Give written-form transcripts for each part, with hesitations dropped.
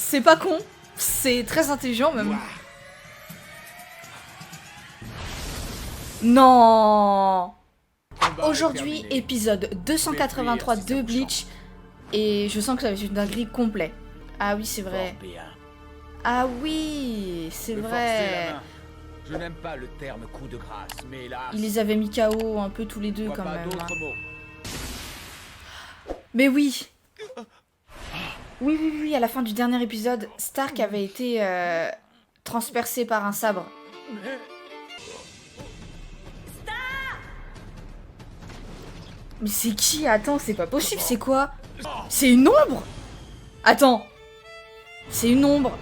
C'est pas con, c'est très intelligent même. Non. Aujourd'hui, épisode 283 de Bleach. Et je sens que ça va être une dinguerie complet. Ah oui, c'est vrai. Ah oui, c'est vrai. Je n'aime pas le terme coup de grâce, mais là... Il les avait mis KO un peu tous les deux quand même. d'autres mots. Mais oui. Oui, à la fin du dernier épisode, Stark avait été transpercé par un sabre. Mais c'est qui? Attends, c'est pas possible, c'est quoi? C'est une ombre? Attends. C'est une ombre.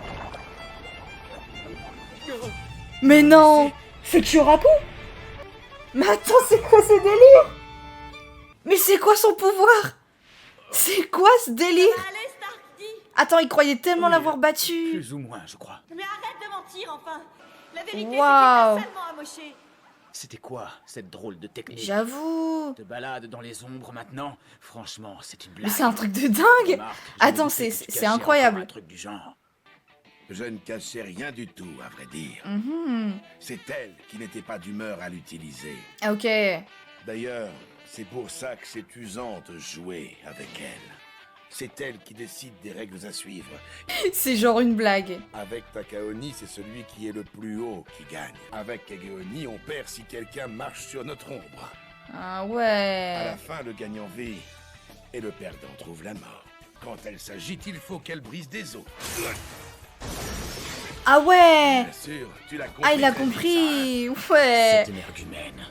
Mais non! C'est Kyoraku? Mais attends, c'est quoi ce délire? Mais c'est quoi son pouvoir? C'est quoi ce délire? Allez, Stark, dis. Attends, il croyait tellement l'avoir battu. Plus ou moins, je crois. Mais arrête de mentir, enfin. La vérité, c'est qu'il Waouh. t'a salement amoché. C'était quoi, cette drôle de technique? J'avoue. Te balade dans les ombres maintenant? Franchement, c'est une blague. Mais c'est un truc de dingue. Remarque, je Attends, me doutais que tu c'est cachais incroyable. encore un truc du genre. Je ne cachais rien du tout, à vrai dire. Mhm. C'est elle qui n'était pas d'humeur à l'utiliser. Ah, ok. D'ailleurs, c'est pour ça que c'est usant de jouer avec elle. C'est elle qui décide des règles à suivre. C'est genre une blague. Avec Takaoni, c'est celui qui est le plus haut qui gagne. Avec Kageoni, on perd si quelqu'un marche sur notre ombre. Ah À ouais. la fin, le gagnant vit et le perdant trouve la mort. Quand elle s'agite, il faut qu'elle brise des os. Ah ouais. Bien sûr, tu l'as compris. Ah, il a très vite, compris. Ouais. Cette énergumène.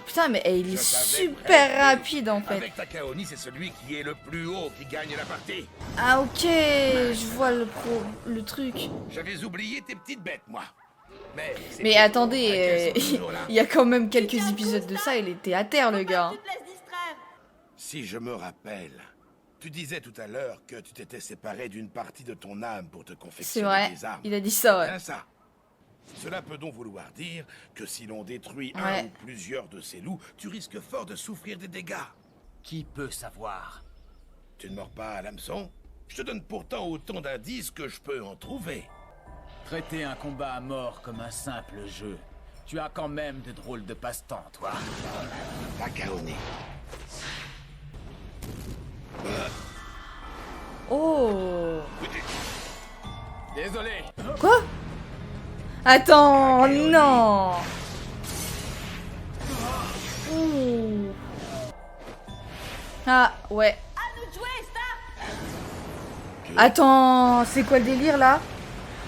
Putain, mais il est Je savais super très rapide en ça. fait. Avec Takaoni, c'est celui qui est le plus haut qui gagne la partie. Ah ok, je vois le truc. J'avais oublié tes petites bêtes, moi. C'est Mais pour attendez, qu'elles sont toujours là. il y a quand même quelques épisodes de ça, il était à terre le gars. Tu te laisses distraire. Si je me rappelle, tu disais tout à l'heure que tu t'étais séparé d'une partie de ton âme pour te C'est confectionner vrai, des armes. il a dit ça, ouais. Bien ça. Cela peut donc vouloir dire que si l'on détruit Ouais. un ou plusieurs de ces loups, tu risques fort de souffrir des dégâts. Qui peut savoir? Tu ne mords pas à l'hameçon? Je te donne pourtant autant d'indices que je peux en trouver. Traiter un combat à mort comme un simple jeu. Tu as quand même de drôles de passe-temps, toi. Takaoni. Oh. Désolé. Quoi? Attends, non. Ouh. Ah, ouais. À nous de jouer, Stark. Attends, c'est quoi le délire là?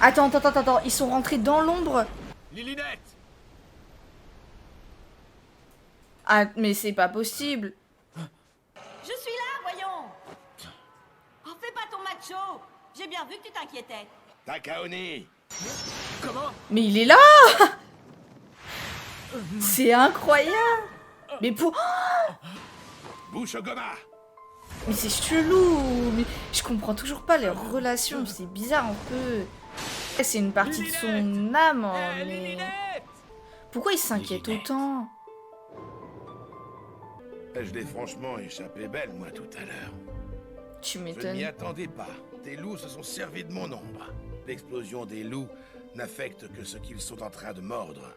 Attends, ils sont rentrés dans l'ombre? Lilinette! Ah, mais c'est pas possible. Je suis là, voyons. Oh, fais pas ton macho. J'ai bien vu que tu t'inquiétais. Takaoni. Comment? Mais il est là. C'est incroyable. Mais pour... Bushogoma. Mais c'est chelou. Mais je comprends toujours pas les relations. C'est bizarre un peu. C'est une partie de son âme. Hein, mais... Lilinette! Pourquoi il s'inquiète Lilinette. autant? Je l'ai franchement échappé belle, moi, tout à l'heure. Tu Je ne m'y m'étonnes. attendais pas. Tes loups se sont servis de mon ombre. L'explosion des loups n'affecte que ce qu'ils sont en train de mordre.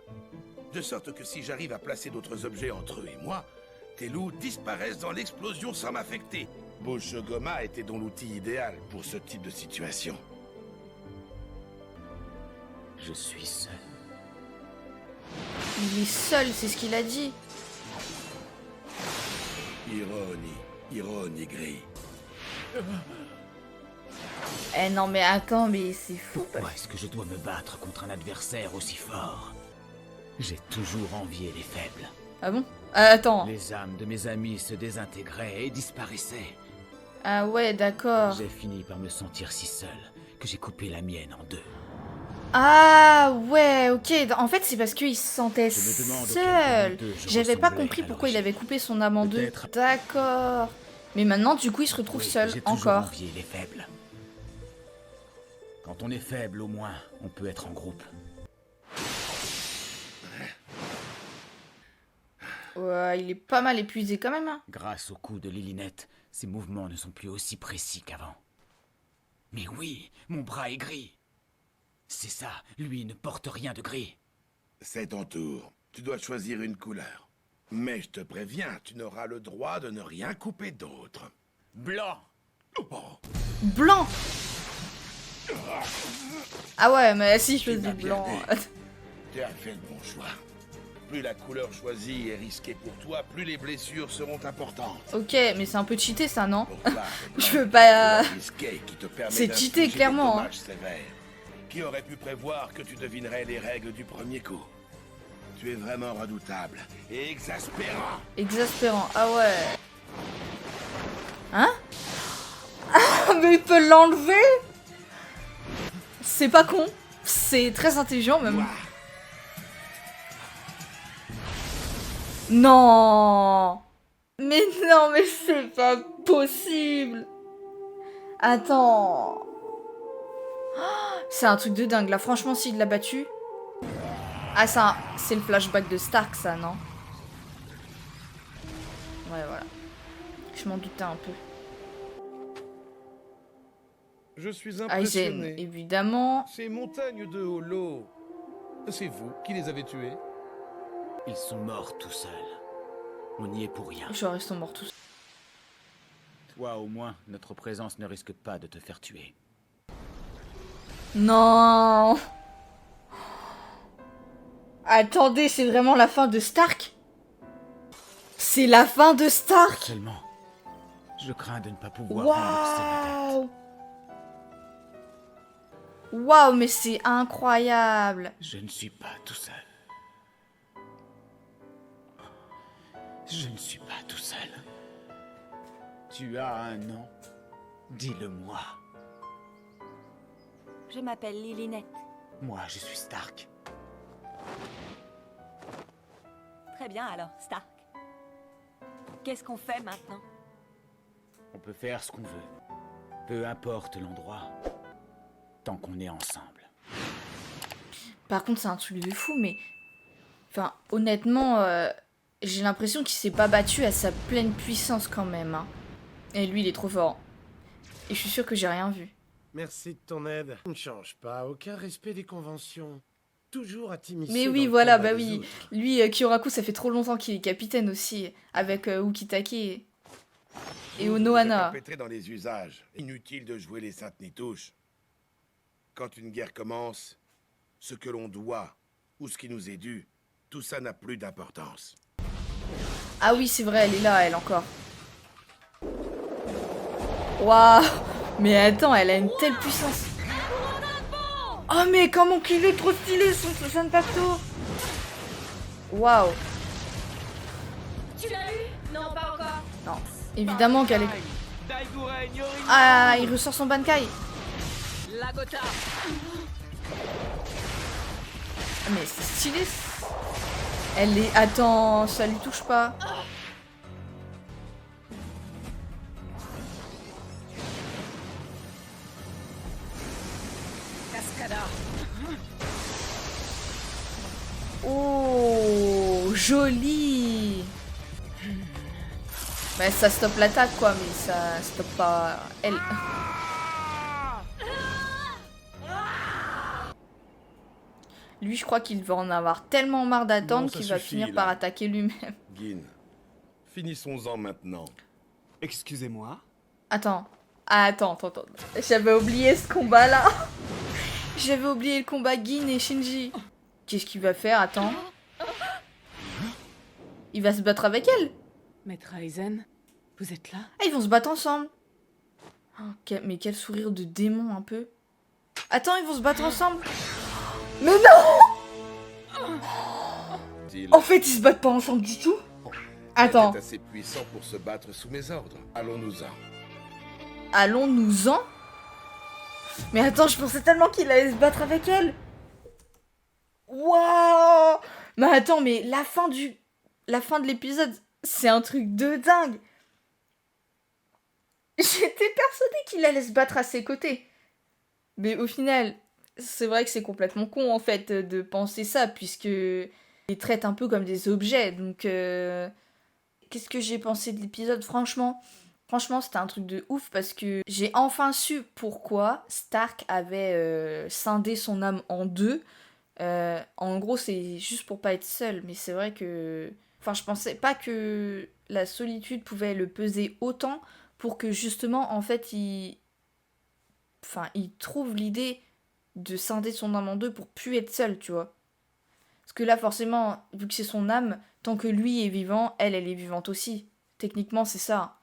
De sorte que si j'arrive à placer d'autres objets entre eux et moi, tes loups disparaissent dans l'explosion sans m'affecter. Bushogoma était donc l'outil idéal pour ce type de situation. Je suis seul. Il est seul, c'est ce qu'il a dit. Ironie gris. Eh non mais attends, mais c'est fou. Pourquoi est-ce que je dois me battre contre un adversaire aussi fort? J'ai toujours envié les faibles. Ah bon? Attends. Les âmes de mes amis se désintégraient et disparaissaient. Ah ouais, d'accord. J'ai fini par me sentir si seul que j'ai coupé la mienne en deux. Ah ouais, ok. En fait, c'est parce qu'il se sentait Je me demande seul. auquel des deux je J'avais pas ressemblais compris à pourquoi il l'origine. avait coupé son âme en deux. Peut-être. D'accord. Mais maintenant, du coup, il se retrouve Oui, seul, j'ai toujours encore. envié les faibles. Quand on est faible, au moins, on peut être en groupe. Ouais, il est pas mal épuisé quand même. Hein. Grâce au coup de Lilinette, ses mouvements ne sont plus aussi précis qu'avant. Mais oui, mon bras est gris. C'est ça, lui ne porte rien de gris. C'est ton tour. Tu dois choisir une couleur. Mais je te préviens, tu n'auras le droit de ne rien couper d'autre. Blanc. Oh, Blanc. Ah ouais, mais si je tu faisais m'as bien blanc... dit. Tu as fait le bon choix. Plus la couleur choisie est risquée pour toi, plus les blessures seront importantes. Ok, mais c'est un peu cheaté ça, non? Pour toi, le Je blanc veux pas... est risqué qui te permet C'est d'infliger cheaté, des clairement, dommages sévères. Qui aurait pu prévoir que tu devinerais les règles du premier coup? Tu es vraiment redoutable et exaspérant. Exaspérant, ah ouais. Hein? Ah, mais il peut l'enlever? C'est pas con. C'est très intelligent même. Ouah. Non. Mais non, mais c'est pas possible. Attends. C'est un truc de dingue là, franchement s'il l'a battu. Ah ça, c'est le flashback de Stark ça, non? Ouais voilà. Je m'en doutais un peu. Je suis Aizen, impressionné. évidemment. Ces montagnes de holo, c'est vous qui les avez tués? Ils sont morts tout seuls. On n'y est pour rien. Genre ils sont morts tous. Toi au moins, notre présence ne risque pas de te faire tuer. Non. Attendez, c'est vraiment la fin de Stark? C'est la fin de Stark? Seulement, je crains de ne pas pouvoir rembourser ma dette. Waouh! Waouh, mais c'est incroyable! Je ne suis pas tout seul. Je ne suis pas tout seul. Tu as un nom? Dis-le-moi. Je m'appelle Lilinette. Moi, je suis Stark. Très bien alors, Stark. Qu'est-ce qu'on fait maintenant? On peut faire ce qu'on veut. Peu importe l'endroit. Tant qu'on est ensemble. Par contre, c'est un truc de fou, mais... Enfin, honnêtement, j'ai l'impression qu'il s'est pas battu à sa pleine puissance quand même. Hein. Et lui, il est trop fort. Et je suis sûre que j'ai rien vu. Merci de ton aide. Ne change pas, aucun respect des conventions. Toujours à t'immiscer. Mais dans oui, le voilà, combat bah des oui. autres. Lui, Kyoraku, ça fait trop longtemps qu'il est capitaine aussi, avec Ukitake et Vous êtes Onohana. empêtrés dans les usages. Inutile de jouer les saintes nitouches. Quand une guerre commence, ce que l'on doit, ou ce qui nous est dû, tout ça n'a plus d'importance. Ah oui, c'est vrai, elle est là, elle encore. Waouh! Mais attends, elle a une telle puissance. Oh mais comment qu'il est trop stylé son Zanpakuto! Waouh! Tu l'as eu? Non, pas encore. Non, évidemment qu'elle est... Ah, il ressort son Bankai. Lagota. Ah, mais c'est stylé. Elle est... Attends, ça lui touche pas. Cascada. Oh, joli. Bah ça stoppe l'attaque quoi, mais ça stoppe pas elle. Lui, je crois qu'il va en avoir tellement marre d'attendre Bon, ça qu'il va suffit, finir là. par attaquer lui-même. Gin, finissons-en maintenant. Excusez-moi. Attends. Ah, attends. J'avais oublié ce combat-là. J'avais oublié le combat Gin et Shinji. Qu'est-ce qu'il va faire? Attends. Il va se battre avec elle. Maître Aizen, vous êtes là? Ah, ils vont se battre ensemble. Oh, mais quel sourire de démon un peu. Attends, ils vont se battre ensemble. Mais non! En fait, ils se battent pas ensemble du tout. Attends. C'est assez puissant pour se battre sous mes ordres. Allons-nous-en. Allons-nous-en? Mais attends, je pensais tellement qu'il allait se battre avec elle. Waouh! Mais attends, mais la fin de l'épisode, c'est un truc de dingue. J'étais persuadée qu'il allait se battre à ses côtés. Mais au final, c'est vrai que c'est complètement con en fait de penser ça, puisque ils les traitent un peu comme des objets. Donc, qu'est-ce que j'ai pensé de l'épisode? Franchement, Franchement, c'était un truc de ouf parce que j'ai enfin su pourquoi Stark avait scindé son âme en deux. En gros, c'est juste pour pas être seul, mais c'est vrai que... Enfin, je pensais pas que la solitude pouvait le peser autant pour que justement, en fait, il trouve l'idée de scinder son âme en deux pour plus être seul, tu vois. Parce que là, forcément, vu que c'est son âme, tant que lui est vivant, elle est vivante aussi. Techniquement, c'est ça.